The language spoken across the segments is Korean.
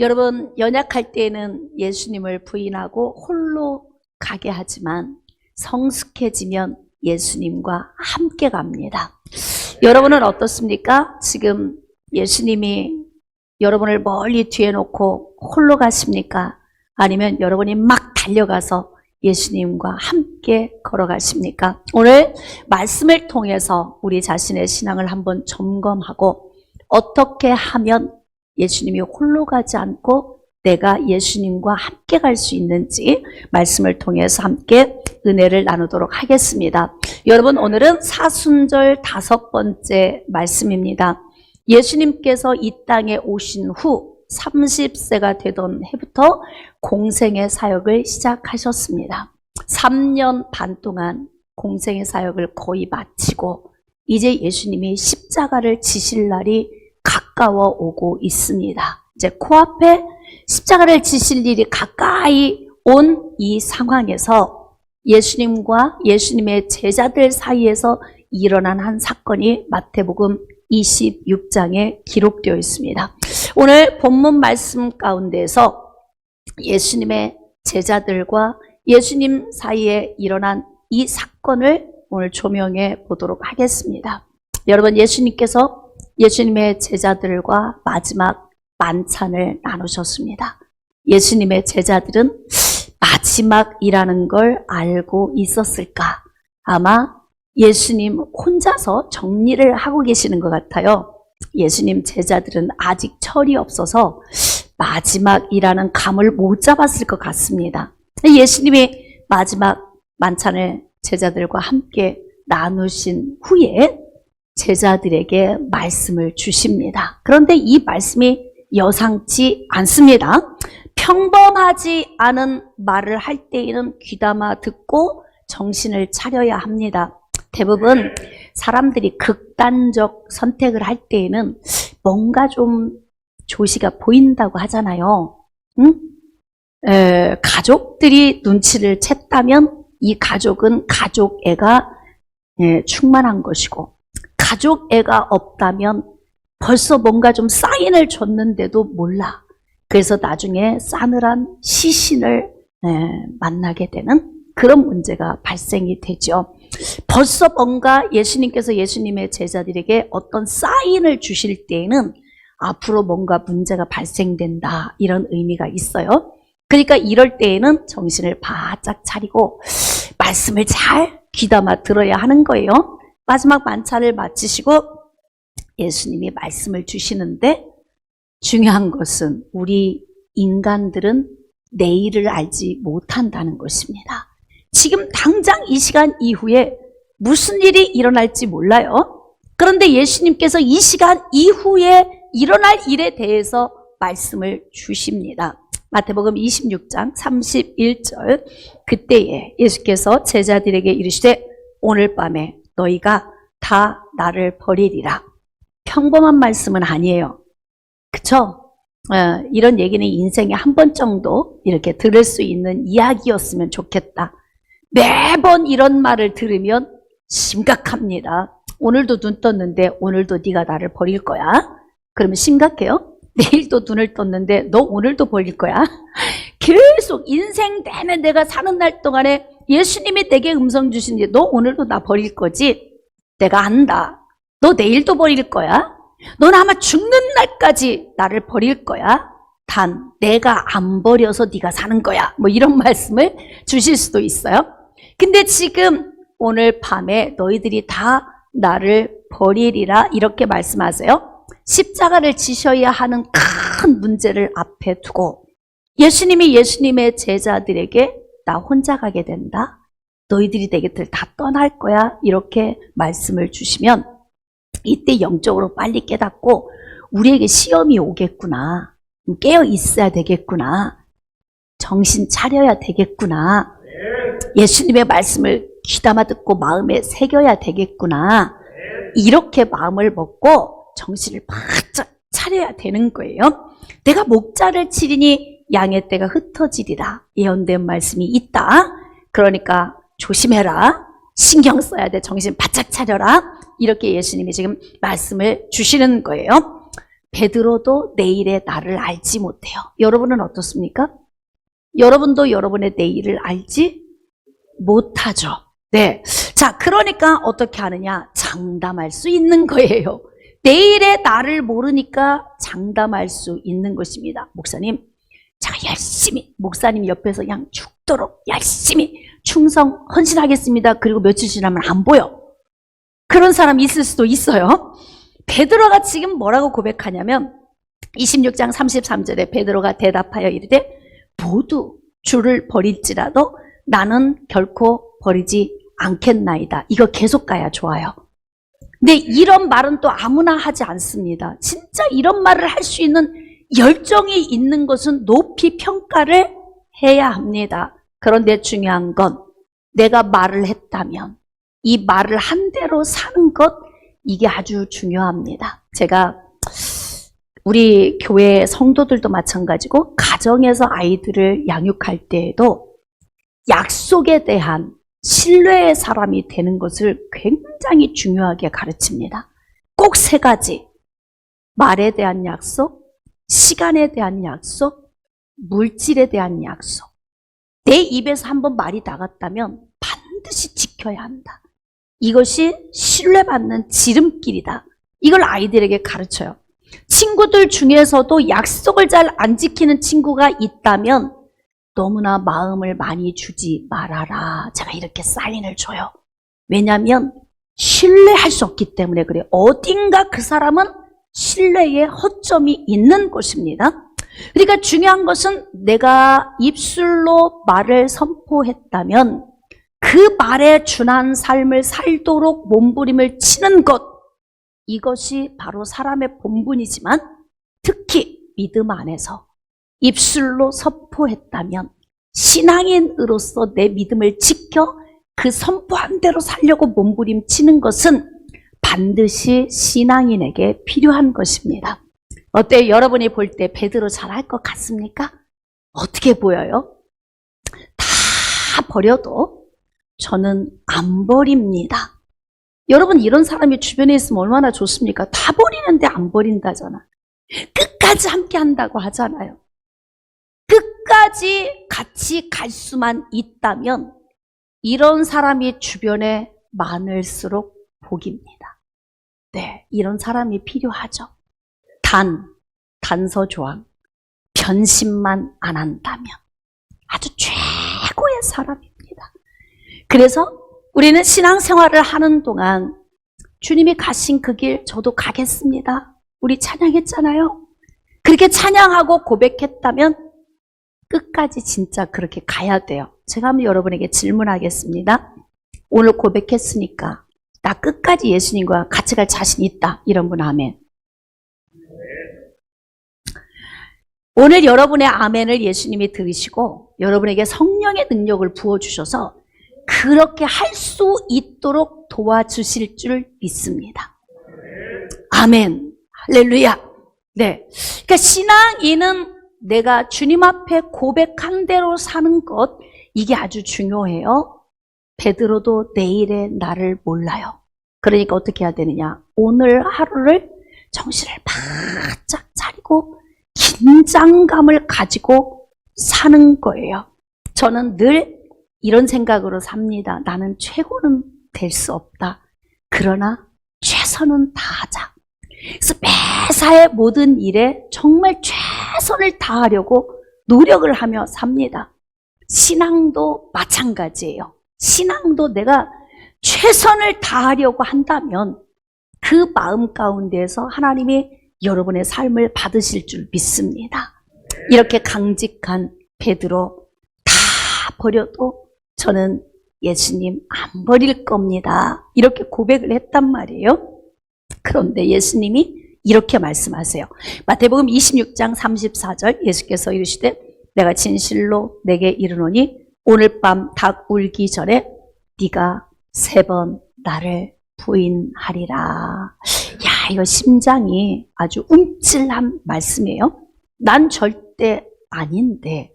여러분, 연약할 때에는 예수님을 부인하고 홀로 가게 하지만 성숙해지면 예수님과 함께 갑니다. 여러분은 어떻습니까? 지금 예수님이 여러분을 멀리 뒤에 놓고 홀로 가십니까? 아니면 여러분이 막 달려가서 예수님과 함께 걸어가십니까? 오늘 말씀을 통해서 우리 자신의 신앙을 한번 점검하고 어떻게 하면 예수님이 홀로 가지 않고 내가 예수님과 함께 갈 수 있는지 말씀을 통해서 함께 은혜를 나누도록 하겠습니다. 여러분, 오늘은 사순절 5번째 말씀입니다. 예수님께서 이 땅에 오신 후 30세가 되던 해부터 공생의 사역을 시작하셨습니다. 3년 반 동안 공생의 사역을 거의 마치고 이제 예수님이 십자가를 지실 날이 가까워 오고 있습니다. 이제 코앞에 십자가를 지실 일이 가까이 온 이 상황에서 예수님과 예수님의 제자들 사이에서 일어난 한 사건이 마태복음 26장에 기록되어 있습니다. 오늘 본문 말씀 가운데서 예수님의 제자들과 예수님 사이에 일어난 이 사건을 오늘 조명해 보도록 하겠습니다. 여러분, 예수님께서 예수님의 제자들과 마지막 만찬을 나누셨습니다. 예수님의 제자들은 마지막이라는 걸 알고 있었을까? 아마 예수님 혼자서 정리를 하고 계시는 것 같아요. 예수님 제자들은 아직 철이 없어서 마지막이라는 감을 못 잡았을 것 같습니다. 예수님이 마지막 만찬을 제자들과 함께 나누신 후에 제자들에게 말씀을 주십니다. 그런데 이 말씀이 여상치 않습니다. 평범하지 않은 말을 할 때에는 귀담아 듣고 정신을 차려야 합니다. 대부분 사람들이 극단적 선택을 할 때에는 뭔가 좀 조시가 보인다고 하잖아요. 가족들이 눈치를 챘다면 이 가족은 가족 애가 충만한 것이고, 가족 애가 없다면 벌써 뭔가 좀 사인을 줬는데도 몰라. 그래서 나중에 싸늘한 시신을 만나게 되는 그런 문제가 발생이 되죠. 벌써 뭔가 예수님께서 예수님의 제자들에게 어떤 사인을 주실 때에는 앞으로 뭔가 문제가 발생된다, 이런 의미가 있어요. 그러니까 이럴 때에는 정신을 바짝 차리고 말씀을 잘 귀담아 들어야 하는 거예요. 마지막 만찬을 마치시고 예수님이 말씀을 주시는데, 중요한 것은 우리 인간들은 내일을 알지 못한다는 것입니다. 지금 당장 이 시간 이후에 무슨 일이 일어날지 몰라요. 그런데 예수님께서 이 시간 이후에 일어날 일에 대해서 말씀을 주십니다. 마태복음 26장 31절, 그때에 예수께서 제자들에게 이르시되 오늘 밤에 너희가 다 나를 버리리라. 평범한 말씀은 아니에요. 그쵸? 이런 얘기는 인생에 한 번 정도 이렇게 들을 수 있는 이야기였으면 좋겠다. 매번 이런 말을 들으면 심각합니다. 오늘도 눈 떴는데 오늘도 네가 나를 버릴 거야? 그러면 심각해요? 내일도 눈을 떴는데 너 오늘도 버릴 거야? 계속 인생 내내 내가 사는 날 동안에 예수님이 내게 음성 주시는데 너 오늘도 나 버릴 거지? 내가 안다. 너 내일도 버릴 거야? 넌 아마 죽는 날까지 나를 버릴 거야. 단 내가 안 버려서 네가 사는 거야. 뭐 이런 말씀을 주실 수도 있어요. 근데 지금 오늘 밤에 너희들이 다 나를 버리리라 이렇게 말씀하세요. 십자가를 지셔야 하는 큰 문제를 앞에 두고 예수님이 예수님의 제자들에게 나 혼자 가게 된다. 너희들이 내 곁을 다 떠날 거야. 이렇게 말씀을 주시면 이때 영적으로 빨리 깨닫고 우리에게 시험이 오겠구나. 깨어 있어야 되겠구나. 정신 차려야 되겠구나. 예수님의 말씀을 귀담아 듣고 마음에 새겨야 되겠구나. 이렇게 마음을 먹고 정신을 바짝 차려야 되는 거예요. 내가 목자를 치리니 양의 떼가 흩어지리라. 예언된 말씀이 있다. 그러니까 조심해라. 신경 써야 돼. 정신 바짝 차려라. 이렇게 예수님이 지금 말씀을 주시는 거예요. 베드로도 내일의 나를 알지 못해요. 여러분은 어떻습니까? 여러분도 여러분의 내일을 알지 못하죠. 네. 자, 그러니까 어떻게 하느냐? 장담할 수 있는 거예요. 내일의 나를 모르니까 장담할 수 있는 것입니다. 목사님, 제가 열심히, 목사님 옆에서 그냥 죽도록 열심히 충성, 헌신하겠습니다. 그리고 며칠 지나면 안 보여. 그런 사람이 있을 수도 있어요. 베드로가 지금 뭐라고 고백하냐면 26장 33절에 베드로가 대답하여 이르되 모두 주를 버릴지라도 나는 결코 버리지 않겠나이다. 이거 계속 가야 좋아요. 근데 이런 말은 또 아무나 하지 않습니다. 진짜 이런 말을 할 수 있는 열정이 있는 것은 높이 평가를 해야 합니다. 그런데 중요한 건 내가 말을 했다면 이 말을 한 대로 사는 것, 이게 아주 중요합니다. 제가 우리 교회 성도들도 마찬가지고 가정에서 아이들을 양육할 때에도 약속에 대한 신뢰의 사람이 되는 것을 굉장히 중요하게 가르칩니다. 꼭 세 가지. 말에 대한 약속, 시간에 대한 약속, 물질에 대한 약속. 내 입에서 한번 말이 나갔다면 반드시 지켜야 한다. 이것이 신뢰받는 지름길이다. 이걸 아이들에게 가르쳐요. 친구들 중에서도 약속을 잘 안 지키는 친구가 있다면 너무나 마음을 많이 주지 말아라. 제가 이렇게 사인을 줘요. 왜냐하면 신뢰할 수 없기 때문에 그래요. 어딘가 그 사람은 신뢰의 허점이 있는 곳입니다. 그러니까 중요한 것은 내가 입술로 말을 선포했다면 그 말에 준한 삶을 살도록 몸부림을 치는 것, 이것이 바로 사람의 본분이지만 특히 믿음 안에서 입술로 선포했다면 신앙인으로서 내 믿음을 지켜 그 선포한 대로 살려고 몸부림치는 것은 반드시 신앙인에게 필요한 것입니다. 어때요? 여러분이 볼 때 베드로 잘할 것 같습니까? 어떻게 보여요? 다 버려도 저는 안 버립니다. 여러분, 이런 사람이 주변에 있으면 얼마나 좋습니까? 다 버리는데 안 버린다잖아. 끝까지 함께 한다고 하잖아요. 끝까지 같이 갈 수만 있다면 이런 사람이 주변에 많을수록 복입니다. 네, 이런 사람이 필요하죠. 단서조항, 변심만 안 한다면 아주 최고의 사람입니다. 그래서 우리는 신앙생활을 하는 동안 주님이 가신 그 길 저도 가겠습니다. 우리 찬양했잖아요. 그렇게 찬양하고 고백했다면 끝까지 진짜 그렇게 가야 돼요. 제가 한번 여러분에게 질문하겠습니다. 오늘 고백했으니까 나 끝까지 예수님과 같이 갈 자신 있다. 이런 분 아멘. 오늘 여러분의 아멘을 예수님이 들으시고 여러분에게 성령의 능력을 부어주셔서 그렇게 할 수 있도록 도와주실 줄 믿습니다. 아멘. 할렐루야. 네. 그러니까 신앙인은 내가 주님 앞에 고백한 대로 사는 것, 이게 아주 중요해요. 베드로도 내일의 나를 몰라요. 그러니까 어떻게 해야 되느냐? 오늘 하루를 정신을 바짝 차리고 긴장감을 가지고 사는 거예요. 저는 늘 이런 생각으로 삽니다. 나는 최고는 될 수 없다. 그러나 최선은 다하자. 그래서 매사의 모든 일에 정말 최선을 다하려고 노력을 하며 삽니다. 신앙도 마찬가지예요. 신앙도 내가 최선을 다하려고 한다면 그 마음 가운데에서 하나님이 여러분의 삶을 받으실 줄 믿습니다. 이렇게 강직한 베드로, 다 버려도 저는 예수님 안 버릴 겁니다. 이렇게 고백을 했단 말이에요. 그런데 예수님이 이렇게 말씀하세요. 마태복음 26장 34절 예수께서 이르시되 내가 진실로 내게 이르노니 오늘 밤 닭 울기 전에 네가 3번 나를 부인하리라. 야, 이거 심장이 아주 움찔한 말씀이에요. 난 절대 아닌데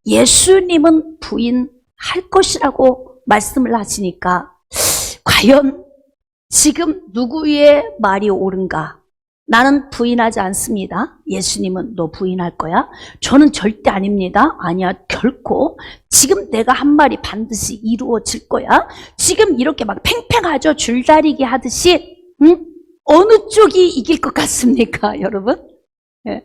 예수님은 부인할 것이라고 말씀을 하시니까 과연 지금 누구의 말이 옳은가? 나는 부인하지 않습니다. 예수님은 너 부인할 거야? 저는 절대 아닙니다. 아니야, 결코. 지금 내가 한 말이 반드시 이루어질 거야. 지금 이렇게 막 팽팽하죠? 줄다리기 하듯이, 응? 어느 쪽이 이길 것 같습니까, 여러분? 예.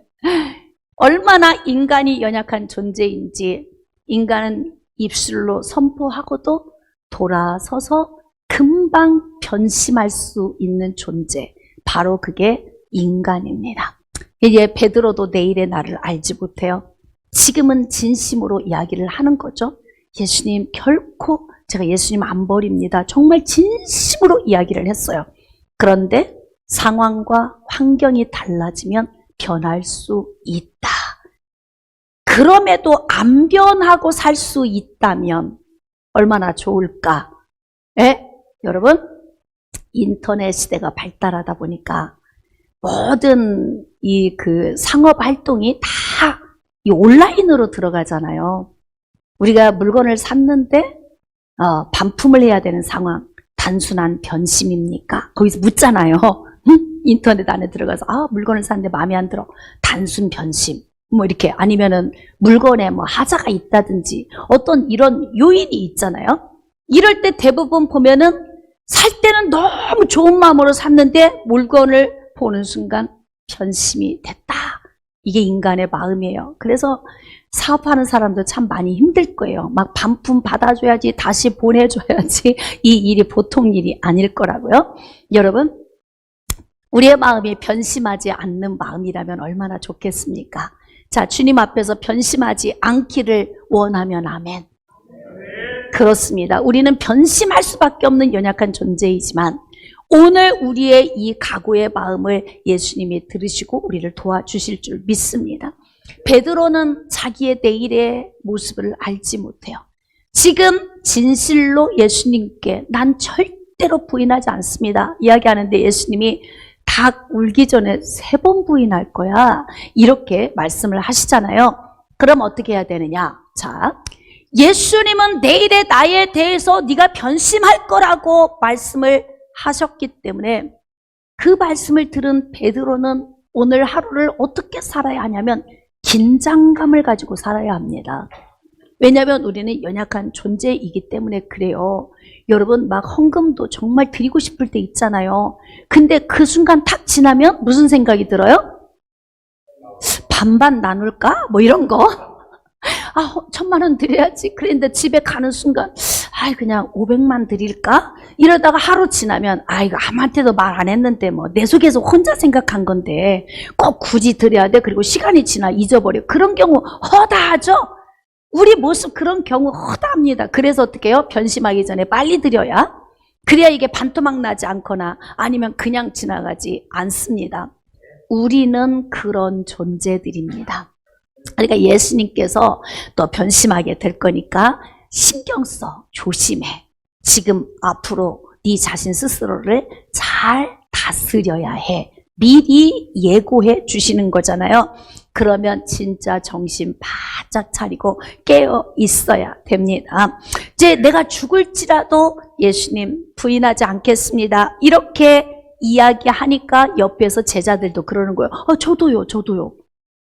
얼마나 인간이 연약한 존재인지 인간은 입술로 선포하고도 돌아서서 금방 변심할 수 있는 존재. 바로 그게 인간입니다. 이제 베드로도 내일의 나를 알지 못해요. 지금은 진심으로 이야기를 하는 거죠. 예수님 결코 제가 예수님 안 버립니다. 정말 진심으로 이야기를 했어요. 그런데 상황과 환경이 달라지면 변할 수 있다. 그럼에도 안 변하고 살 수 있다면 얼마나 좋을까? 예? 여러분, 인터넷 시대가 발달하다 보니까 모든 이 상업 활동이 다 이 온라인으로 들어가잖아요. 우리가 물건을 샀는데 반품을 해야 되는 상황, 단순한 변심입니까? 거기서 묻잖아요. 인터넷 안에 들어가서 물건을 샀는데 마음에 안 들어. 단순 변심. 뭐 이렇게 아니면은 물건에 뭐 하자가 있다든지 어떤 이런 요인이 있잖아요. 이럴 때 대부분 보면은 살 때는 너무 좋은 마음으로 샀는데 물건을 보는 순간 변심이 됐다. 이게 인간의 마음이에요. 그래서 사업하는 사람도 참 많이 힘들 거예요. 막 반품 받아줘야지, 다시 보내줘야지. 이 일이 보통 일이 아닐 거라고요. 여러분, 우리의 마음이 변심하지 않는 마음이라면 얼마나 좋겠습니까? 자, 주님 앞에서 변심하지 않기를 원하면 아멘. 그렇습니다. 우리는 변심할 수밖에 없는 연약한 존재이지만 오늘 우리의 이 각오의 마음을 예수님이 들으시고 우리를 도와주실 줄 믿습니다. 베드로는 자기의 내일의 모습을 알지 못해요. 지금 진실로 예수님께 난 절대로 부인하지 않습니다. 이야기하는데 예수님이 닭 울기 전에 3번 부인할 거야. 이렇게 말씀을 하시잖아요. 그럼 어떻게 해야 되느냐? 자, 예수님은 내일의 나에 대해서 네가 변심할 거라고 말씀을 하셨기 때문에 그 말씀을 들은 베드로는 오늘 하루를 어떻게 살아야 하냐면 긴장감을 가지고 살아야 합니다. 왜냐하면 우리는 연약한 존재이기 때문에 그래요. 여러분 막 헌금도 정말 드리고 싶을 때 있잖아요. 근데 그 순간 탁 지나면 무슨 생각이 들어요? 반반 나눌까? 뭐 이런 거. 1,000만 원 드려야지. 그런데 집에 가는 순간 그냥 500만 드릴까? 이러다가 하루 지나면 이거 아무한테도 말 안 했는데 뭐 내 속에서 혼자 생각한 건데 꼭 굳이 드려야 돼. 그리고 시간이 지나 잊어버려. 그런 경우 허다하죠? 우리 모습 그런 경우 허다합니다. 그래서 어떻게 해요? 변심하기 전에 빨리 드려야 그래야 이게 반토막 나지 않거나 아니면 그냥 지나가지 않습니다. 우리는 그런 존재들입니다. 그러니까 예수님께서 또 변심하게 될 거니까 신경 써. 조심해. 지금 앞으로 네 자신 스스로를 잘 다스려야 해. 미리 예고해 주시는 거잖아요. 그러면 진짜 정신 바짝 차리고 깨어 있어야 됩니다. 이제 내가 죽을지라도 예수님 부인하지 않겠습니다. 이렇게 이야기하니까 옆에서 제자들도 그러는 거예요. 저도요.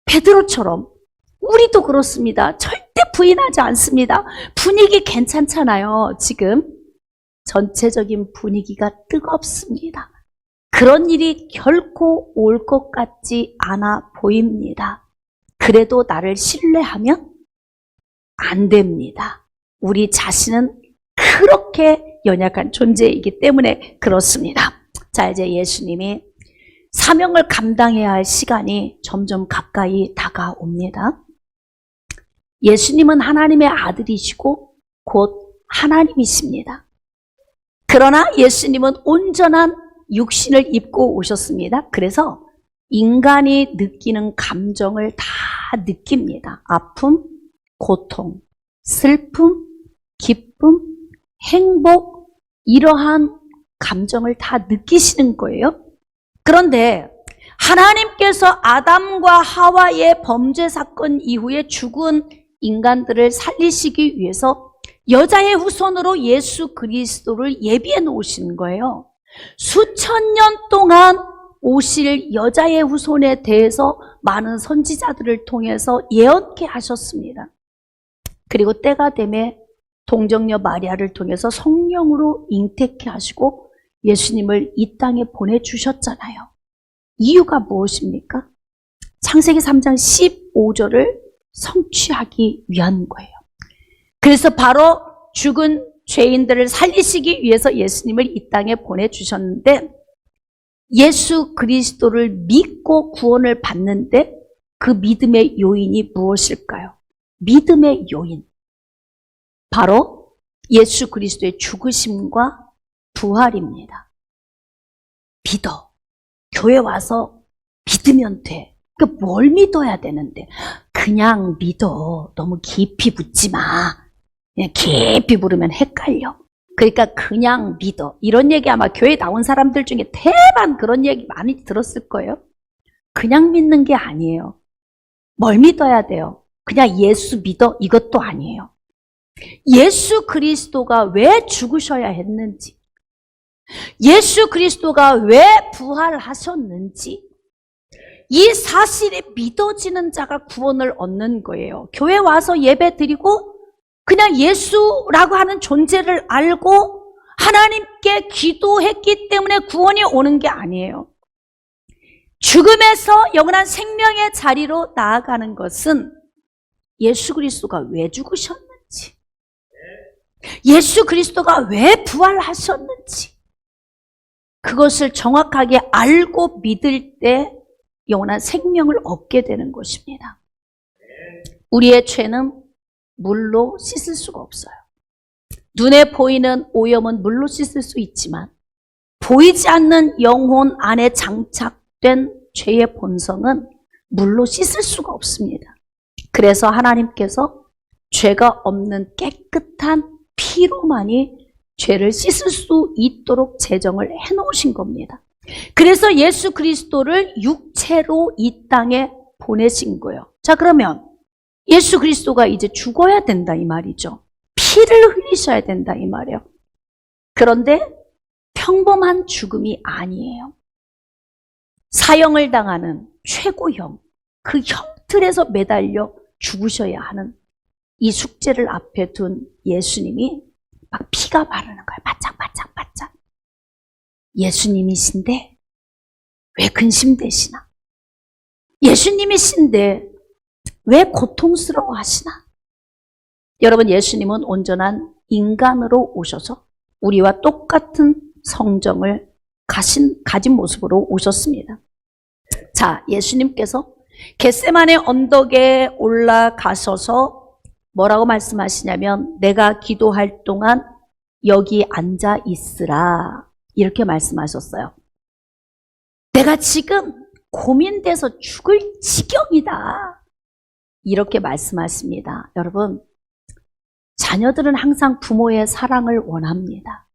베드로처럼 우리도 그렇습니다. 절대 부인하지 않습니다. 분위기 괜찮잖아요. 지금 전체적인 분위기가 뜨겁습니다. 그런 일이 결코 올 것 같지 않아 보입니다. 그래도 나를 신뢰하면 안 됩니다. 우리 자신은 그렇게 연약한 존재이기 때문에 그렇습니다. 자, 이제 예수님이 사명을 감당해야 할 시간이 점점 가까이 다가옵니다. 예수님은 하나님의 아들이시고 곧 하나님이십니다. 그러나 예수님은 온전한 육신을 입고 오셨습니다. 그래서 인간이 느끼는 감정을 다 느낍니다. 아픔, 고통, 슬픔, 기쁨, 행복, 이러한 감정을 다 느끼시는 거예요. 그런데 하나님께서 아담과 하와의 범죄 사건 이후에 죽은 인간들을 살리시기 위해서 여자의 후손으로 예수 그리스도를 예비해 놓으신 거예요. 수천 년 동안 오실 여자의 후손에 대해서 많은 선지자들을 통해서 예언케 하셨습니다. 그리고 때가 되매 동정녀 마리아를 통해서 성령으로 잉태케 하시고 예수님을 이 땅에 보내주셨잖아요. 이유가 무엇입니까? 창세기 3장 15절을 성취하기 위한 거예요. 그래서 바로 죽은 죄인들을 살리시기 위해서 예수님을 이 땅에 보내주셨는데, 예수 그리스도를 믿고 구원을 받는데 그 믿음의 요인이 무엇일까요? 믿음의 요인. 바로 예수 그리스도의 죽으심과 부활입니다. 믿어. 교회 와서 믿으면 돼. 그러니까 뭘 믿어야 되는데, 그냥 믿어. 너무 깊이 묻지 마. 그냥 깊이 물으면 헷갈려. 그러니까 그냥 믿어. 이런 얘기 아마 교회 나온 사람들 중에 대반 그런 얘기 많이 들었을 거예요. 그냥 믿는 게 아니에요. 뭘 믿어야 돼요? 그냥 예수 믿어? 이것도 아니에요. 예수 그리스도가 왜 죽으셔야 했는지, 예수 그리스도가 왜 부활하셨는지, 이 사실이 믿어지는 자가 구원을 얻는 거예요. 교회 와서 예배 드리고 그냥 예수라고 하는 존재를 알고 하나님께 기도했기 때문에 구원이 오는 게 아니에요. 죽음에서 영원한 생명의 자리로 나아가는 것은 예수 그리스도가 왜 죽으셨는지, 예수 그리스도가 왜 부활하셨는지, 그것을 정확하게 알고 믿을 때 영원한 생명을 얻게 되는 것입니다. 우리의 죄는 물로 씻을 수가 없어요. 눈에 보이는 오염은 물로 씻을 수 있지만 보이지 않는 영혼 안에 장착된 죄의 본성은 물로 씻을 수가 없습니다. 그래서 하나님께서 죄가 없는 깨끗한 피로만이 죄를 씻을 수 있도록 제정을 해놓으신 겁니다. 그래서 예수 그리스도를 육체로 이 땅에 보내신 거예요. 자, 그러면 예수 그리스도가 이제 죽어야 된다 이 말이죠. 피를 흘리셔야 된다 이 말이에요. 그런데 평범한 죽음이 아니에요. 사형을 당하는 최고형, 그 형틀에서 매달려 죽으셔야 하는 이 숙제를 앞에 둔 예수님이 막 피가 마르는 거예요. 바짝바짝바짝. 예수님이신데 왜 근심되시나? 예수님이신데 왜 고통스러워 하시나? 여러분, 예수님은 온전한 인간으로 오셔서 우리와 똑같은 성정을 가진 모습으로 오셨습니다. 자, 예수님께서 겟세마네 언덕에 올라가셔서 뭐라고 말씀하시냐면, 내가 기도할 동안 여기 앉아 있으라, 이렇게 말씀하셨어요. 내가 지금 고민돼서 죽을 지경이다, 이렇게 말씀하십니다. 여러분, 자녀들은 항상 부모의 사랑을 원합니다.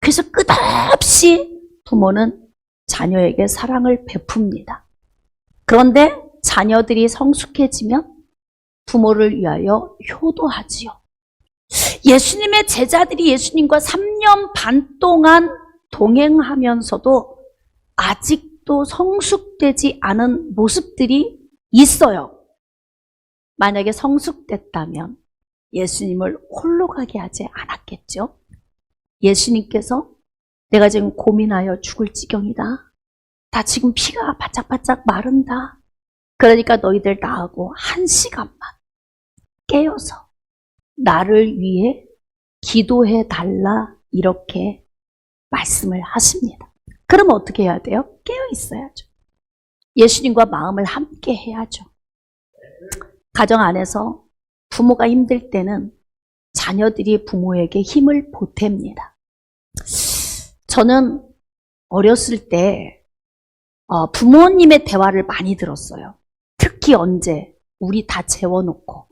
그래서 끝없이 부모는 자녀에게 사랑을 베풉니다. 그런데 자녀들이 성숙해지면 부모를 위하여 효도하지요. 예수님의 제자들이 예수님과 3년 반 동안 동행하면서도 아직도 성숙되지 않은 모습들이 있어요. 만약에 성숙됐다면 예수님을 홀로 가게 하지 않았겠죠? 예수님께서 내가 지금 고민하여 죽을 지경이다. 나 지금 피가 바짝바짝 마른다. 그러니까 너희들 나하고 1시간만 깨어서 나를 위해 기도해 달라, 이렇게 말씀을 하십니다. 그럼 어떻게 해야 돼요? 깨어 있어야죠. 예수님과 마음을 함께 해야죠. 가정 안에서 부모가 힘들 때는 자녀들이 부모에게 힘을 보탭니다. 저는 어렸을 때 부모님의 대화를 많이 들었어요. 특히 언제 우리 다 재워놓고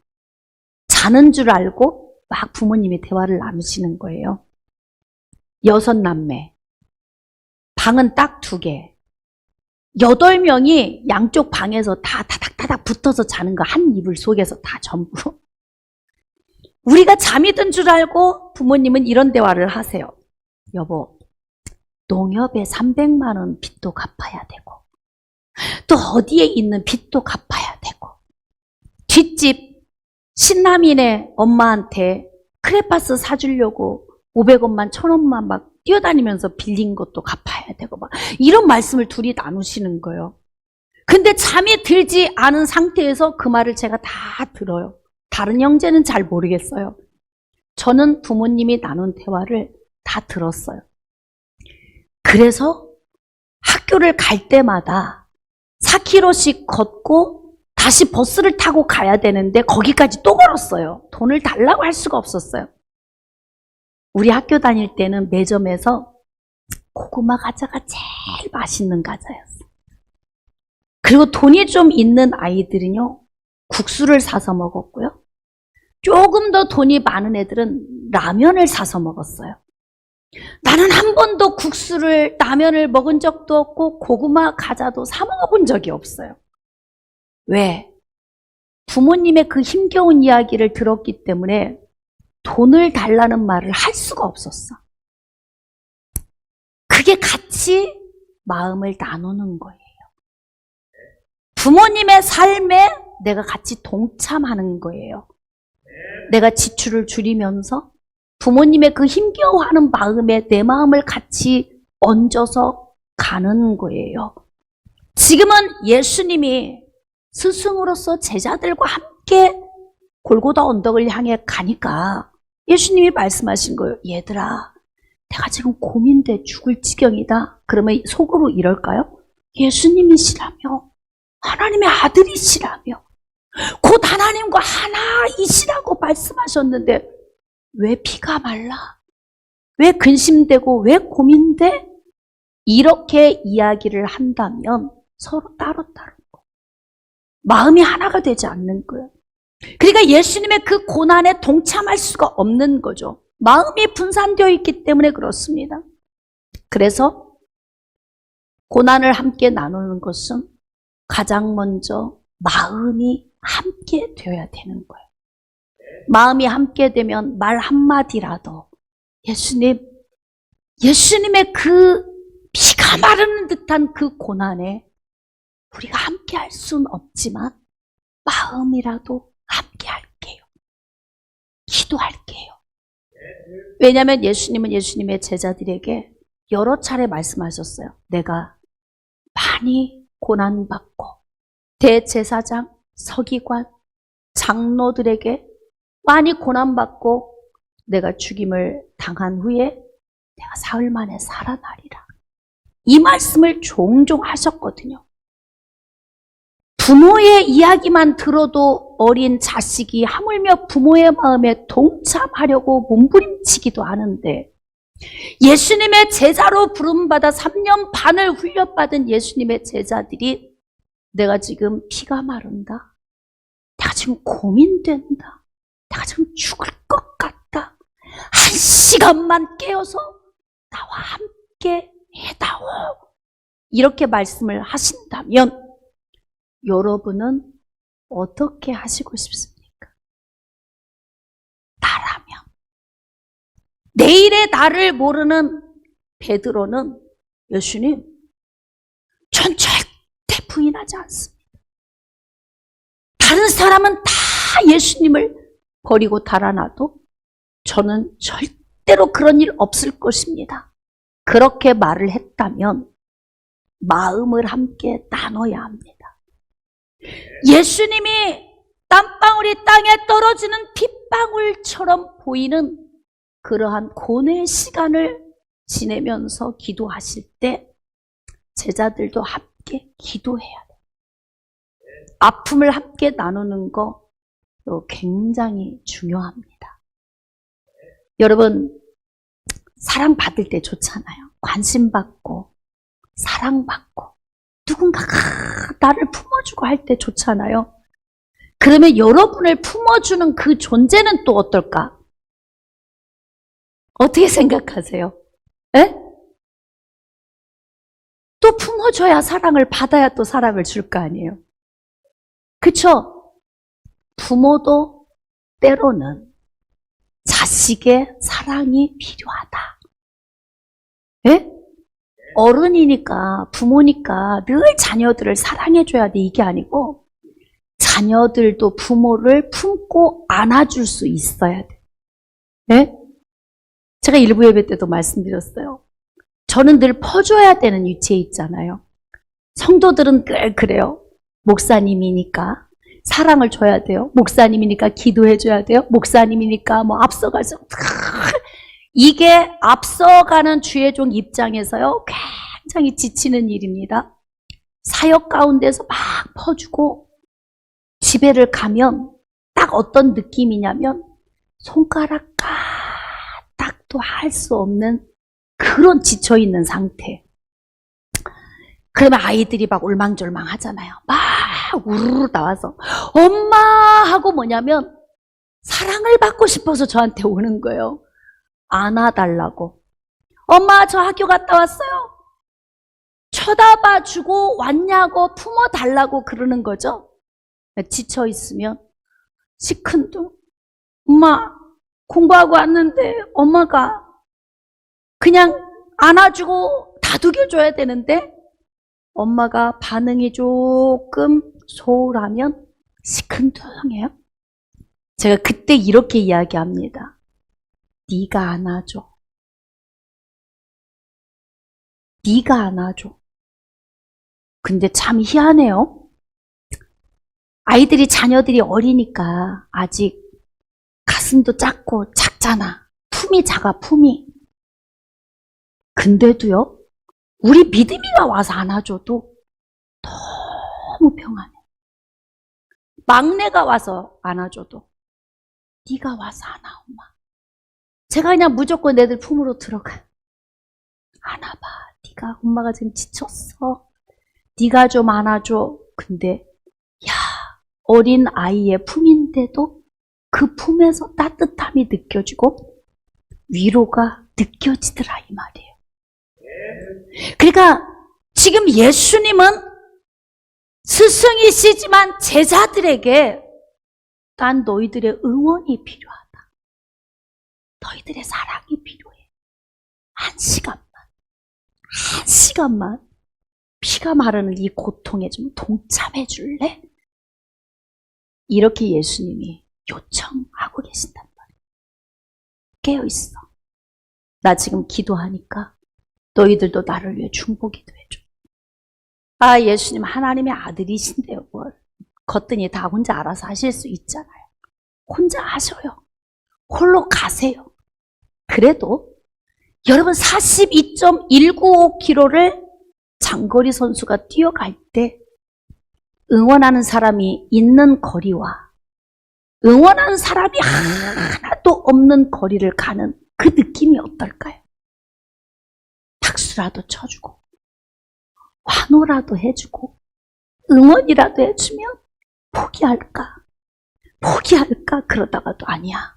자는 줄 알고 막 부모님이 대화를 나누시는 거예요. 6남매, 방은 딱 2개, 8명이 양쪽 방에서 다 다닥다닥 붙어서 자는 거, 한 이불 속에서 다 전부. 우리가 잠이 든 줄 알고 부모님은 이런 대화를 하세요. 여보, 농협에 300만 원 빚도 갚아야 되고 또 어디에 있는 빚도 갚아야 되고 뒷집 신남이네 엄마한테 크레파스 사주려고 500원만 1000원만 막 뛰어다니면서 빌린 것도 갚아야 되고 막 이런 말씀을 둘이 나누시는 거예요. 근데 잠이 들지 않은 상태에서 그 말을 제가 다 들어요. 다른 형제는 잘 모르겠어요. 저는 부모님이 나눈 대화를 다 들었어요. 그래서 학교를 갈 때마다 4km씩 걷고 다시 버스를 타고 가야 되는데 거기까지 또 걸었어요. 돈을 달라고 할 수가 없었어요. 우리 학교 다닐 때는 매점에서 고구마 과자가 제일 맛있는 과자였어요. 그리고 돈이 좀 있는 아이들은요, 국수를 사서 먹었고요. 조금 더 돈이 많은 애들은 라면을 사서 먹었어요. 나는 한 번도 국수를, 라면을 먹은 적도 없고 고구마 과자도 사 먹어본 적이 없어요. 왜? 부모님의 그 힘겨운 이야기를 들었기 때문에 돈을 달라는 말을 할 수가 없었어. 그게 같이 마음을 나누는 거예요. 부모님의 삶에 내가 같이 동참하는 거예요. 내가 지출을 줄이면서 부모님의 그 힘겨워하는 마음에 내 마음을 같이 얹어서 가는 거예요. 지금은 예수님이 스승으로서 제자들과 함께 골고다 언덕을 향해 가니까 예수님이 말씀하신 거예요. 얘들아, 내가 지금 고민돼 죽을 지경이다. 그러면 속으로 이럴까요? 예수님이시라며, 하나님의 아들이시라며, 곧 하나님과 하나이시라고 말씀하셨는데 왜 피가 말라? 왜 근심되고 왜 고민돼? 이렇게 이야기를 한다면 서로 따로따로 마음이 하나가 되지 않는 거예요. 그러니까 예수님의 그 고난에 동참할 수가 없는 거죠. 마음이 분산되어 있기 때문에 그렇습니다. 그래서 고난을 함께 나누는 것은 가장 먼저 마음이 함께 되어야 되는 거예요. 마음이 함께 되면 말 한마디라도 예수님의 그 피가 마르는 듯한 그 고난에 우리가 함께 할 수는 없지만 마음이라도 함께 할게요. 기도할게요. 왜냐하면 예수님은 예수님의 제자들에게 여러 차례 말씀하셨어요. 내가 많이 고난받고 대제사장, 서기관, 장로들에게 많이 고난받고 내가 죽임을 당한 후에 내가 사흘 만에 살아나리라. 이 말씀을 종종 하셨거든요. 부모의 이야기만 들어도 어린 자식이 하물며 부모의 마음에 동참하려고 몸부림치기도 하는데 예수님의 제자로 부름받아 3년 반을 훈련받은 예수님의 제자들이 내가 지금 피가 마른다. 내가 지금 고민된다. 내가 지금 죽을 것 같다. 1시간만 깨어서 나와 함께 해다오. 이렇게 말씀을 하신다면 여러분은 어떻게 하시고 싶습니까? 나라면. 내일의 나를 모르는 베드로는 예수님, 전 절대 부인하지 않습니다. 다른 사람은 다 예수님을 버리고 달아나도 저는 절대로 그런 일 없을 것입니다. 그렇게 말을 했다면 마음을 함께 나눠야 합니다. 예수님이 땀방울이 땅에 떨어지는 핏방울처럼 보이는 그러한 고뇌의 시간을 지내면서 기도하실 때 제자들도 함께 기도해야 돼요. 아픔을 함께 나누는 거 굉장히 중요합니다. 여러분, 사랑받을 때 좋잖아요. 관심받고 사랑받고 누군가가 나를 품어주고 할 때 좋잖아요. 그러면 여러분을 품어주는 그 존재는 또 어떨까? 어떻게 생각하세요? 에? 또 품어줘야 사랑을 받아야 또 사랑을 줄 거 아니에요. 그쵸? 부모도 때로는 자식의 사랑이 필요하다. 에? 어른이니까, 부모니까 늘 자녀들을 사랑해줘야 돼. 이게 아니고, 자녀들도 부모를 품고 안아줄 수 있어야 돼. 네? 제가 일부 예배 때도 말씀드렸어요. 저는 늘 퍼줘야 되는 위치에 있잖아요. 성도들은 늘 그래요. 목사님이니까 사랑을 줘야 돼요. 목사님이니까 기도해줘야 돼요. 목사님이니까 뭐 앞서가서. 이게 앞서가는 주의 종 입장에서요, 굉장히 지치는 일입니다. 사역 가운데서 막 퍼주고 집에를 가면 딱 어떤 느낌이냐면 손가락 까딱도 할 수 없는 그런 지쳐있는 상태. 그러면 아이들이 막 울망졸망 하잖아요. 막 우르르 나와서 엄마 하고 뭐냐면 사랑을 받고 싶어서 저한테 오는 거예요. 안아달라고. 엄마 저 학교 갔다 왔어요. 쳐다봐주고 왔냐고 품어달라고 그러는 거죠. 지쳐있으면 시큰둥. 엄마 공부하고 왔는데 엄마가 그냥 안아주고 다독여줘야 되는데 엄마가 반응이 조금 소홀하면 시큰둥해요. 제가 그때 이렇게 이야기합니다. 네가 안아줘. 네가 안아줘. 근데 참 희한해요. 아이들이, 자녀들이 어리니까 아직 가슴도 작고 작잖아. 품이 작아, 품이. 근데도요, 우리 믿음이가 와서 안아줘도 너무 평안해. 막내가 와서 안아줘도 네가 와서 안아, 엄마. 제가 그냥 무조건 애들 품으로 들어가. 안아봐. 네가, 엄마가 지금 지쳤어. 네가 좀 안아줘. 근데 야, 어린 아이의 품인데도 그 품에서 따뜻함이 느껴지고 위로가 느껴지더라 이 말이에요. 그러니까 지금 예수님은 스승이시지만 제자들에게 난 너희들의 응원이 필요하다. 너희들의 사랑이 필요해. 한 시간만 피가 마르는 이 고통에 좀 동참해 줄래? 이렇게 예수님이 요청하고 계신단 말이에요. 깨어있어. 나 지금 기도하니까 너희들도 나를 위해 중보 기도해줘. 아, 예수님 하나님의 아들이신데요. 뭘. 겉더니 다 혼자 알아서 하실 수 있잖아요. 혼자 하셔요. 홀로 가세요. 그래도 여러분 42.195km를 장거리 선수가 뛰어갈 때 응원하는 사람이 있는 거리와 응원하는 사람이 하나도 없는 거리를 가는 그 느낌이 어떨까요? 박수라도 쳐주고 환호라도 해주고 응원이라도 해주면 포기할까 그러다가도 아니야.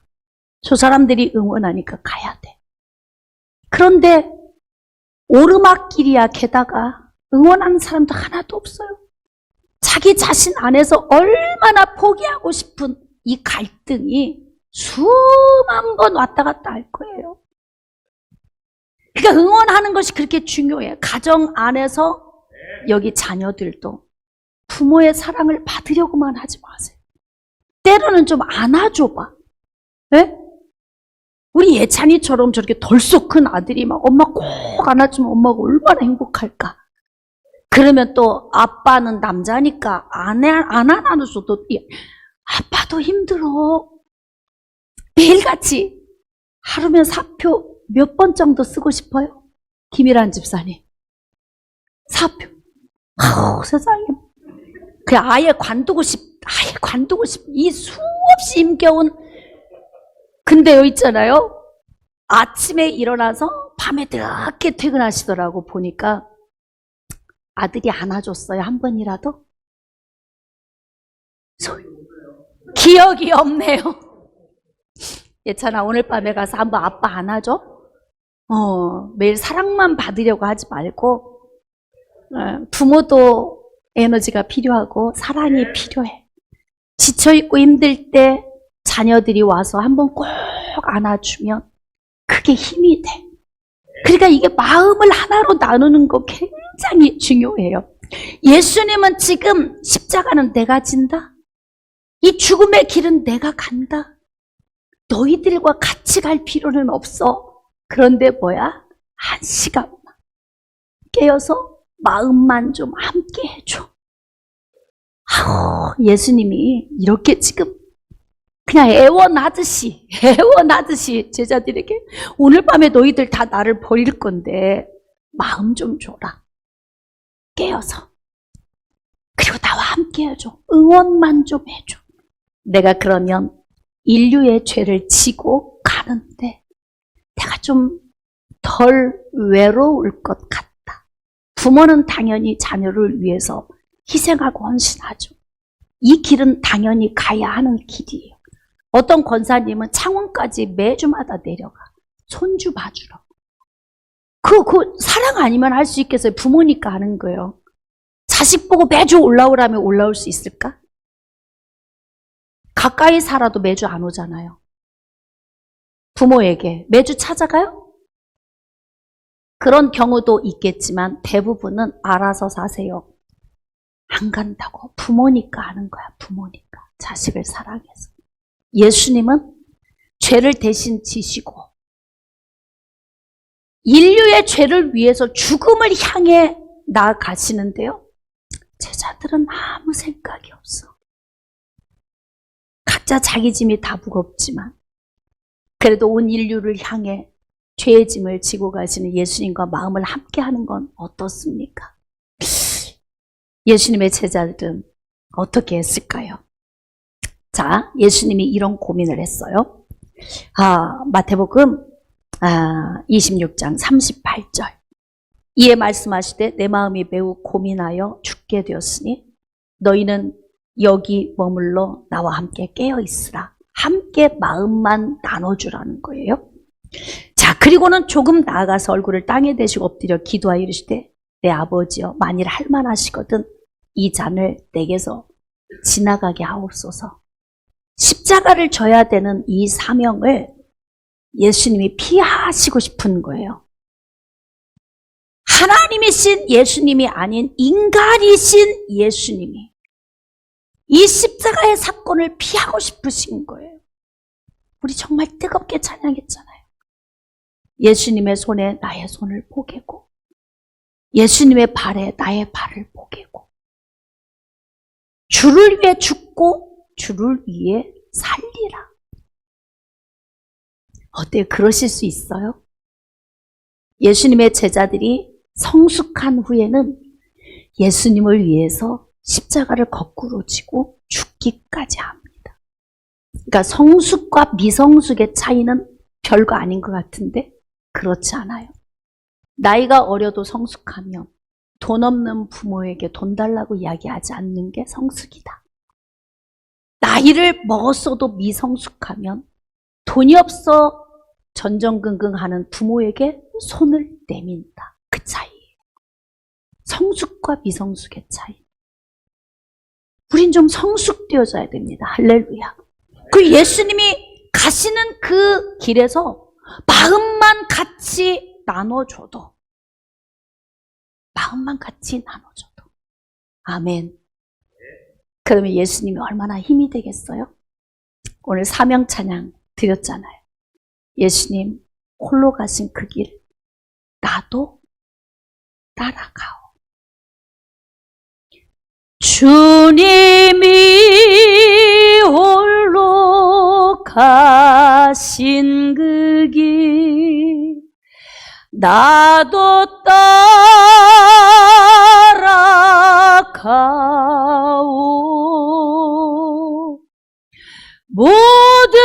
저 사람들이 응원하니까 가야 돼. 그런데 오르막길이야. 게다가 응원하는 사람도 하나도 없어요. 자기 자신 안에서 얼마나 포기하고 싶은 이 갈등이 수만 번 왔다 갔다 할 거예요. 그러니까 응원하는 것이 그렇게 중요해요. 가정 안에서 여기 자녀들도 부모의 사랑을 받으려고만 하지 마세요. 때로는 좀 안아줘봐. 네? 우리 예찬이처럼 저렇게 덜썩 큰 아들이 막 엄마 꼭 안아주면 엄마가 얼마나 행복할까. 그러면 또 아빠는 남자니까 안 안아줘도 아빠도 힘들어. 매일같이 하루면 사표 몇 번 정도 쓰고 싶어요? 김일한 집사님. 사표. 세상에. 그냥 아예 관두고 싶. 이 수없이 힘겨운. 근데요 있잖아요. 아침에 일어나서 밤에 늦게 퇴근하시더라고. 보니까 아들이 안아줬어요. 한 번이라도? 기억이 없네요. 예찬아 오늘 밤에 가서 한번 아빠 안아줘? 매일 사랑만 받으려고 하지 말고 부모도 에너지가 필요하고 사랑이 필요해. 지쳐있고 힘들 때 자녀들이 와서 한번 꼭 안아주면 그게 힘이 돼. 그러니까 이게 마음을 하나로 나누는 거 굉장히 중요해요. 예수님은 지금 십자가는 내가 진다. 이 죽음의 길은 내가 간다. 너희들과 같이 갈 필요는 없어. 그런데 뭐야? 한 시간만 깨어서 마음만 좀 함께 해줘. 예수님이 이렇게 지금 그냥 애원하듯이 제자들에게 오늘 밤에 너희들 다 나를 버릴 건데 마음 좀 줘라. 깨어서. 그리고 나와 함께 해줘. 응원만 좀 해줘. 내가 그러면 인류의 죄를 지고 가는데 내가 좀 덜 외로울 것 같다. 부모는 당연히 자녀를 위해서 희생하고 헌신하죠. 이 길은 당연히 가야 하는 길이에요. 어떤 권사님은 창원까지 매주마다 내려가. 손주 봐주러. 그 사랑 아니면 할 수 있겠어요? 부모니까 하는 거예요. 자식 보고 매주 올라오라면 올라올 수 있을까? 가까이 살아도 매주 안 오잖아요. 부모에게 매주 찾아가요? 그런 경우도 있겠지만 대부분은 알아서 사세요. 안 간다고. 부모니까 하는 거야. 부모니까. 자식을 사랑해서. 예수님은 죄를 대신 지시고 인류의 죄를 위해서 죽음을 향해 나아가시는데요. 제자들은 아무 생각이 없어. 각자 자기 짐이 다 무겁지만 그래도 온 인류를 향해 죄의 짐을 지고 가시는 예수님과 마음을 함께하는 건 어떻습니까? 예수님의 제자들은 어떻게 했을까요? 자, 예수님이 이런 고민을 했어요. 마태복음 26장 38절. 이에 말씀하시되 내 마음이 매우 고민하여 죽게 되었으니 너희는 여기 머물러 나와 함께 깨어 있으라. 함께 마음만 나눠주라는 거예요. 자, 그리고는 조금 나아가서 얼굴을 땅에 대시고 엎드려 기도하여 이르시되 내 아버지여 만일 할만하시거든 이 잔을 내게서 지나가게 하옵소서. 십자가를 져야 되는 이 사명을 예수님이 피하시고 싶은 거예요. 하나님이신 예수님이 아닌 인간이신 예수님이 이 십자가의 사건을 피하고 싶으신 거예요. 우리 정말 뜨겁게 찬양했잖아요. 예수님의 손에 나의 손을 포개고 예수님의 발에 나의 발을 포개고 주를 위해 죽고 주를 위해 살리라. 어때요? 그러실 수 있어요? 예수님의 제자들이 성숙한 후에는 예수님을 위해서 십자가를 거꾸로 지고 죽기까지 합니다. 그러니까 성숙과 미성숙의 차이는 별거 아닌 것 같은데 그렇지 않아요. 나이가 어려도 성숙하면 돈 없는 부모에게 돈 달라고 이야기하지 않는 게 성숙이다. 나이를 먹었어도 미성숙하면 돈이 없어 전전긍긍하는 부모에게 손을 내민다. 그 차이예요. 성숙과 미성숙의 차이. 우린 좀 성숙되어져야 됩니다. 할렐루야. 그 예수님이 가시는 그 길에서 마음만 같이 나눠줘도 아멘. 그러면 예수님이 얼마나 힘이 되겠어요? 오늘 사명 찬양 드렸잖아요. 예수님 홀로 가신 그 길 나도 따라가오. 주님이 홀로 가신 그 길 나도 따라가오. 모든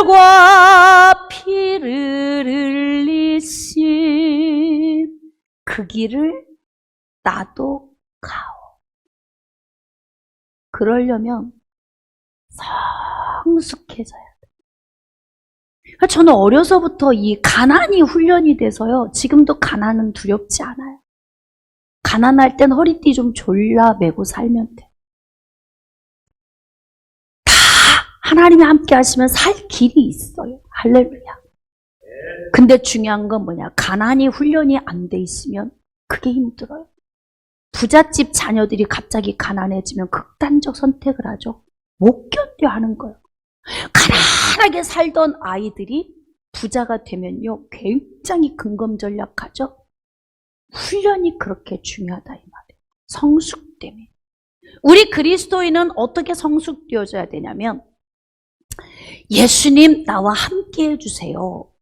물과 피를 흘리신 그 길을 나도 가오. 그러려면 성숙해져야 돼. 저는 어려서부터 이 가난이 훈련이 돼서요. 지금도 가난은 두렵지 않아요. 가난할 땐 허리띠 좀 졸라매고 살면 돼. 다 하나님이 함께 하시면 살 길이 있어요. 할렐루야. 근데 중요한 건 뭐냐? 가난이 훈련이 안 돼 있으면 그게 힘들어요. 부잣집 자녀들이 갑자기 가난해지면 극단적 선택을 하죠. 못 견뎌 하는 거예요. 가난하게 살던 아이들이 부자가 되면요, 굉장히 근검전략하죠. 훈련이 그렇게 중요하다 이 말이에요. 성숙됨이. 우리 그리스도인은 어떻게 성숙되어져야 되냐면, 예수님 나와 함께 해주세요.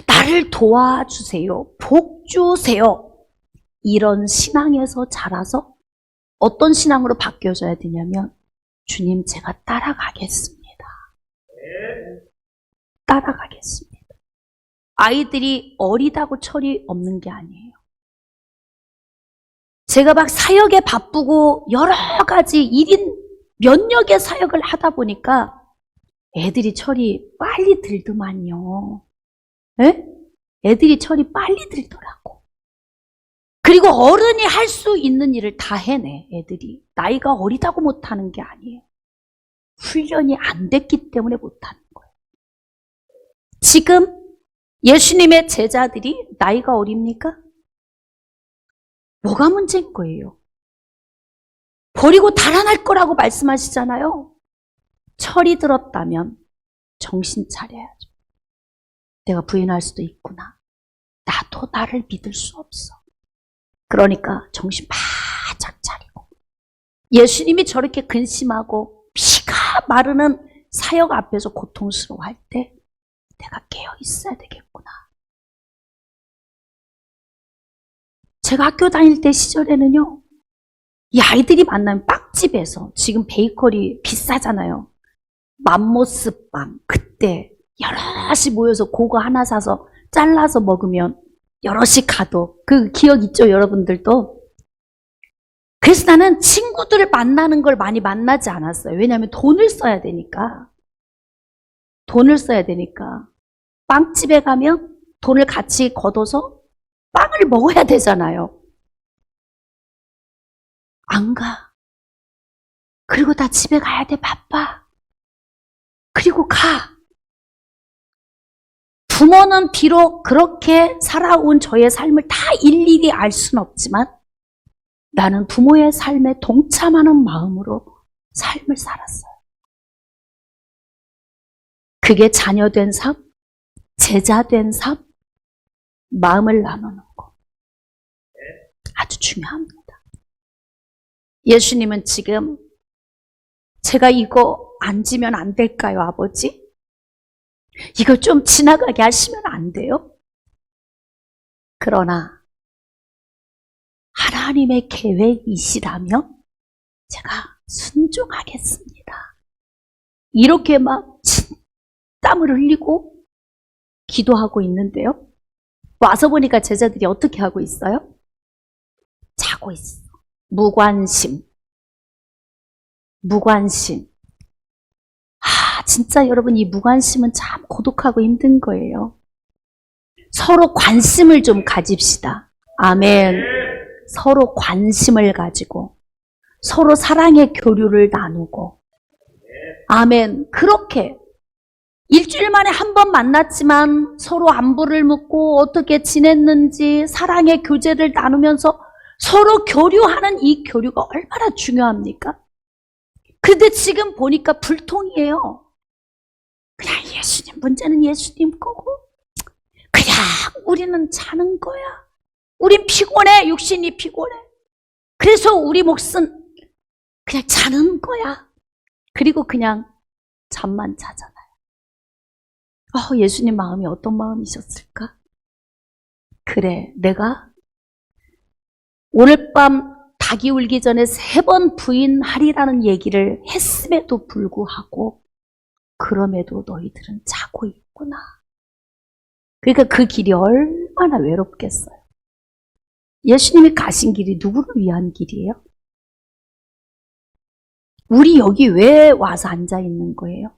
나를 도와주세요. 복 주세요. 이런 신앙에서 자라서 어떤 신앙으로 바뀌어져야 되냐면, 주님 제가 따라가겠습니다. 따라가겠습니다. 아이들이 어리다고 철이 없는 게 아니에요. 제가 막 사역에 바쁘고 여러 가지 1인 면역의 사역을 하다 보니까 애들이 철이 빨리 들더만요. 에? 애들이 철이 빨리 들더라고. 그리고 어른이 할 수 있는 일을 다 해내, 애들이. 나이가 어리다고 못하는 게 아니에요. 훈련이 안 됐기 때문에 못하는 거예요. 지금 예수님의 제자들이 나이가 어립니까? 뭐가 문제인 거예요? 버리고 달아날 거라고 말씀하시잖아요. 철이 들었다면 정신 차려야죠. 내가 부인할 수도 있구나. 나도 나를 믿을 수 없어. 그러니까 정신 바짝 차리고, 예수님이 저렇게 근심하고 피가 마르는 사역 앞에서 고통스러워할 때 내가 깨어 있어야 되겠구나. 제가 학교 다닐 때 시절에는요, 이 아이들이 만나면 빵집에서, 지금 베이커리 비싸잖아요. 맘모스빵, 그때 여럿이 모여서 그거 하나 사서 잘라서 먹으면 여럿이 가도, 그 기억 있죠, 여러분들도? 그래서 나는 친구들을 만나는 걸 많이 만나지 않았어요. 왜냐하면 돈을 써야 되니까. 돈을 써야 되니까. 빵집에 가면 돈을 같이 걷어서 빵을 먹어야 되잖아요. 안 가. 그리고 나 집에 가야 돼, 바빠. 그리고 가. 부모는 비록 그렇게 살아온 저의 삶을 다 일일이 알 수는 없지만 나는 부모의 삶에 동참하는 마음으로 삶을 살았어요. 그게 자녀된 삶, 제자된 삶, 마음을 나누는 거. 아주 중요합니다. 예수님은 지금 제가 이거 안 지면 안 될까요, 아버지? 이거 좀 지나가게 하시면 안 돼요? 그러나 하나님의 계획이시라면 제가 순종하겠습니다. 이렇게 막 땀을 흘리고 기도하고 있는데요. 와서 보니까 제자들이 어떻게 하고 있어요? 자고 있어. 무관심. 무관심. 진짜 여러분, 이 무관심은 참 고독하고 힘든 거예요. 서로 관심을 좀 가집시다. 아멘. 서로 관심을 가지고 서로 사랑의 교류를 나누고, 아멘. 그렇게 일주일 만에 한 번 만났지만 서로 안부를 묻고 어떻게 지냈는지 사랑의 교제를 나누면서 서로 교류하는 이 교류가 얼마나 중요합니까? 근데 지금 보니까 불통이에요. 그냥 예수님, 문제는 예수님 거고 그냥 우리는 자는 거야. 우린 피곤해. 육신이 피곤해. 그래서 우리 몫은 그냥 자는 거야. 그리고 그냥 잠만 자잖아요. 예수님 마음이 어떤 마음이셨을까? 그래, 내가 오늘 밤 닭이 울기 전에 3번 부인하리라는 얘기를 했음에도 불구하고 그럼에도 너희들은 자고 있구나. 그러니까 그 길이 얼마나 외롭겠어요. 예수님이 가신 길이 누구를 위한 길이에요? 우리 여기 왜 와서 앉아 있는 거예요?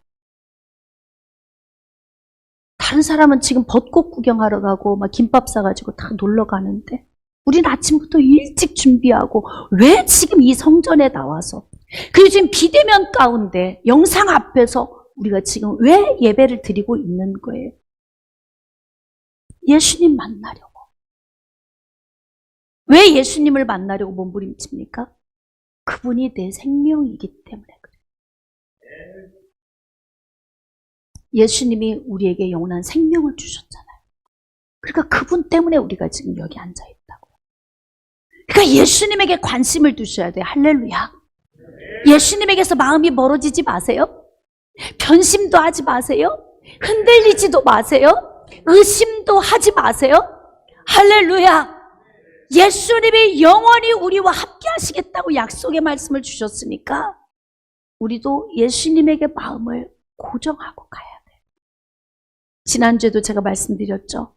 다른 사람은 지금 벚꽃 구경하러 가고 막 김밥 싸가지고 다 놀러 가는데 우린 아침부터 일찍 준비하고 왜 지금 이 성전에 나와서, 그리고 지금 비대면 가운데 영상 앞에서 우리가 지금 왜 예배를 드리고 있는 거예요? 예수님 만나려고. 왜 예수님을 만나려고 몸부림칩니까? 그분이 내 생명이기 때문에 그래요. 예수님이 우리에게 영원한 생명을 주셨잖아요. 그러니까 그분 때문에 우리가 지금 여기 앉아 있다고요. 그러니까 예수님에게 관심을 두셔야 돼요. 할렐루야. 예수님에게서 마음이 멀어지지 마세요. 변심도 하지 마세요. 흔들리지도 마세요. 의심도 하지 마세요. 할렐루야. 예수님이 영원히 우리와 함께 하시겠다고 약속의 말씀을 주셨으니까 우리도 예수님에게 마음을 고정하고 가야 돼요. 지난주에도 제가 말씀드렸죠.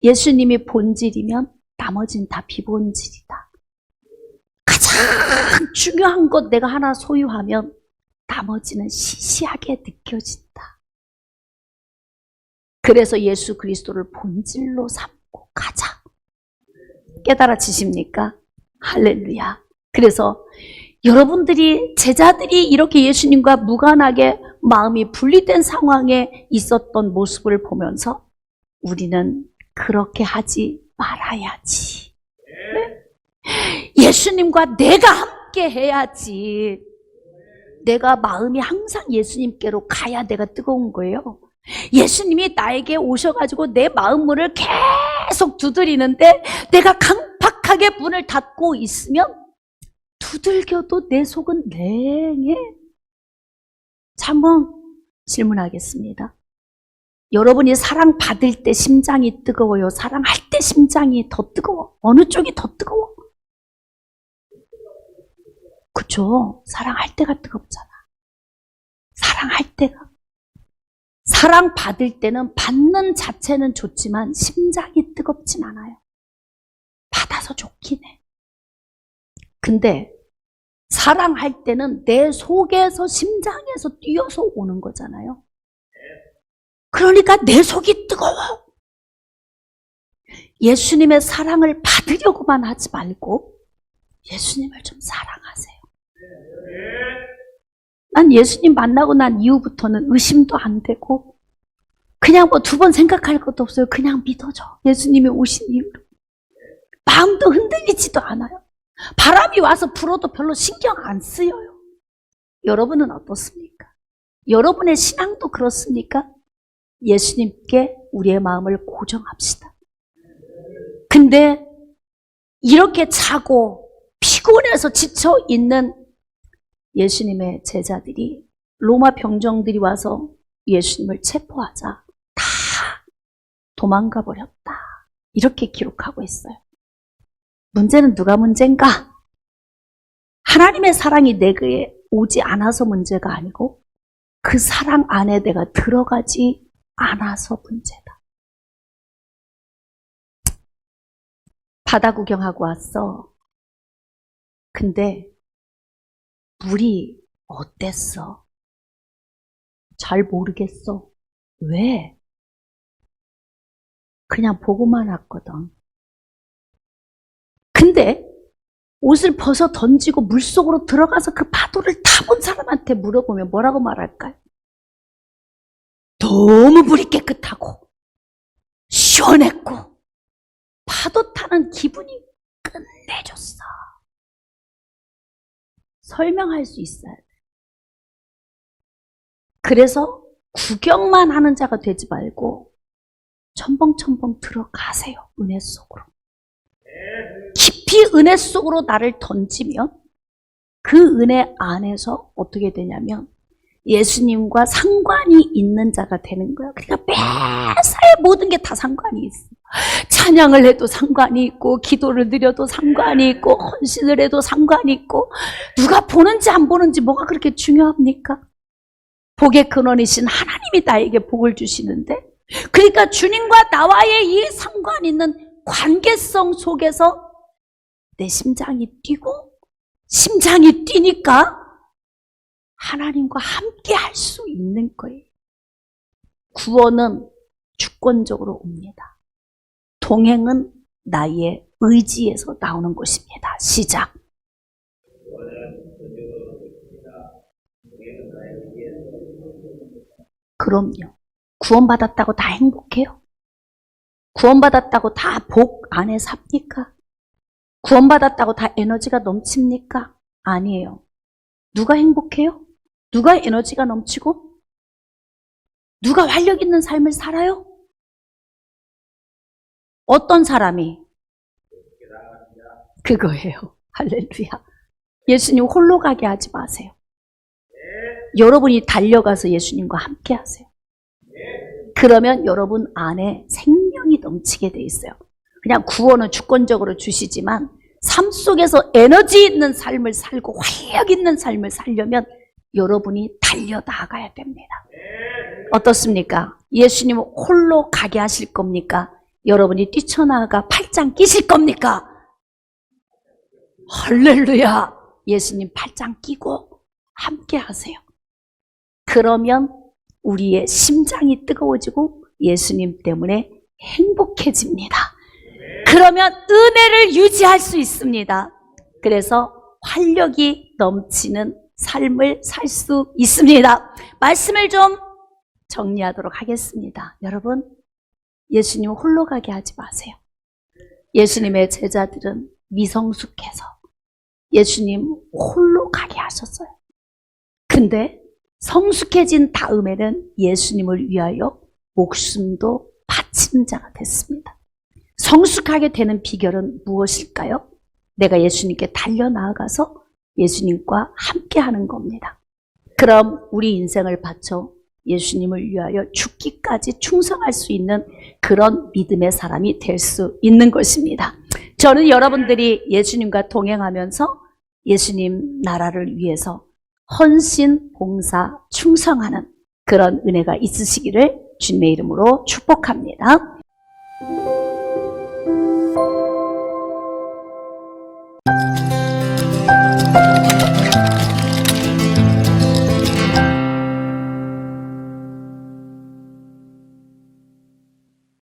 예수님이 본질이면 나머지는 다 비본질이다. 가장 중요한 것 내가 하나 소유하면 나머지는 시시하게 느껴진다. 그래서 예수 그리스도를 본질로 삼고 가자. 깨달아지십니까? 할렐루야. 그래서 여러분들이 제자들이 이렇게 예수님과 무관하게 마음이 분리된 상황에 있었던 모습을 보면서 우리는 그렇게 하지 말아야지. 예수님과 내가 함께 해야지. 내가 마음이 항상 예수님께로 가야 내가 뜨거운 거예요. 예수님이 나에게 오셔가지고 내 마음문을 계속 두드리는데 내가 강팍하게 문을 닫고 있으면 두들겨도 내 속은 냉해. 자, 한번 질문하겠습니다. 여러분이 사랑받을 때 심장이 뜨거워요? 사랑할 때 심장이 더 뜨거워? 어느 쪽이 더 뜨거워? 그쵸? 사랑할 때가 뜨겁잖아. 사랑할 때가. 사랑받을 때는 받는 자체는 좋지만 심장이 뜨겁진 않아요. 받아서 좋긴 해. 근데 사랑할 때는 내 속에서 심장에서 뛰어서 오는 거잖아요. 그러니까 내 속이 뜨거워. 예수님의 사랑을 받으려고만 하지 말고 예수님을 좀 사랑하세요. 난 예수님 만나고 난 이후부터는 의심도 안 되고 그냥 뭐 두 번 생각할 것도 없어요. 그냥 믿어줘. 예수님이 오신 이후로. 마음도 흔들리지도 않아요. 바람이 와서 불어도 별로 신경 안 쓰여요. 여러분은 어떻습니까? 여러분의 신앙도 그렇습니까? 예수님께 우리의 마음을 고정합시다. 근데 이렇게 자고 피곤해서 지쳐 있는 예수님의 제자들이 로마 병정들이 와서 예수님을 체포하자 다 도망가 버렸다. 이렇게 기록하고 있어요. 문제는 누가 문제인가? 하나님의 사랑이 내게 오지 않아서 문제가 아니고 그 사랑 안에 내가 들어가지 않아서 문제다. 바다 구경하고 왔어. 근데 물이 어땠어? 잘 모르겠어. 왜? 그냥 보고만 왔거든. 근데 옷을 벗어 던지고 물속으로 들어가서 그 파도를 타본 사람한테 물어보면 뭐라고 말할까요? 너무 물이 깨끗하고 시원했고 파도 타는 기분이 끝내줬어. 설명할 수 있어야 돼. 그래서 구경만 하는 자가 되지 말고 첨벙첨벙 들어가세요. 은혜 속으로. 깊이 은혜 속으로 나를 던지면 그 은혜 안에서 어떻게 되냐면 예수님과 상관이 있는 자가 되는 거예요. 그러니까 매사에 모든 게 다 상관이 있어. 찬양을 해도 상관이 있고 기도를 드려도 상관이 있고 헌신을 해도 상관이 있고 누가 보는지 안 보는지 뭐가 그렇게 중요합니까? 복의 근원이신 하나님이 나에게 복을 주시는데 그러니까 주님과 나와의 이 상관 있는 관계성 속에서 내 심장이 뛰고 심장이 뛰니까 하나님과 함께 할 수 있는 거예요. 구원은 주권적으로 옵니다. 동행은 나의 의지에서 나오는 것입니다. 시작. 그럼요. 구원받았다고 다 행복해요? 구원받았다고 다 복 안에 삽니까? 구원받았다고 다 에너지가 넘칩니까? 아니에요. 누가 행복해요? 누가 에너지가 넘치고? 누가 활력 있는 삶을 살아요? 어떤 사람이? 그거예요. 할렐루야. 예수님 홀로 가게 하지 마세요. 여러분이 달려가서 예수님과 함께 하세요. 그러면 여러분 안에 생명이 넘치게 돼 있어요. 그냥 구원은 주권적으로 주시지만 삶 속에서 에너지 있는 삶을 살고 활력 있는 삶을 살려면 여러분이 달려 나가야 됩니다. 어떻습니까? 예수님 홀로 가게 하실 겁니까? 여러분이 뛰쳐나가 팔짱 끼실 겁니까? 할렐루야! 예수님 팔짱 끼고 함께 하세요. 그러면 우리의 심장이 뜨거워지고 예수님 때문에 행복해집니다. 그러면 은혜를 유지할 수 있습니다. 그래서 활력이 넘치는 삶을 살 수 있습니다. 말씀을 좀 정리하도록 하겠습니다. 여러분, 예수님 홀로 가게 하지 마세요. 예수님의 제자들은 미성숙해서 예수님 홀로 가게 하셨어요. 근데 성숙해진 다음에는 예수님을 위하여 목숨도 바치는 자가 됐습니다. 성숙하게 되는 비결은 무엇일까요? 내가 예수님께 달려나아가서 예수님과 함께 하는 겁니다. 그럼 우리 인생을 바쳐 예수님을 위하여 죽기까지 충성할 수 있는 그런 믿음의 사람이 될 수 있는 것입니다. 저는 여러분들이 예수님과 동행하면서 예수님 나라를 위해서 헌신, 봉사, 충성하는 그런 은혜가 있으시기를 주님의 이름으로 축복합니다.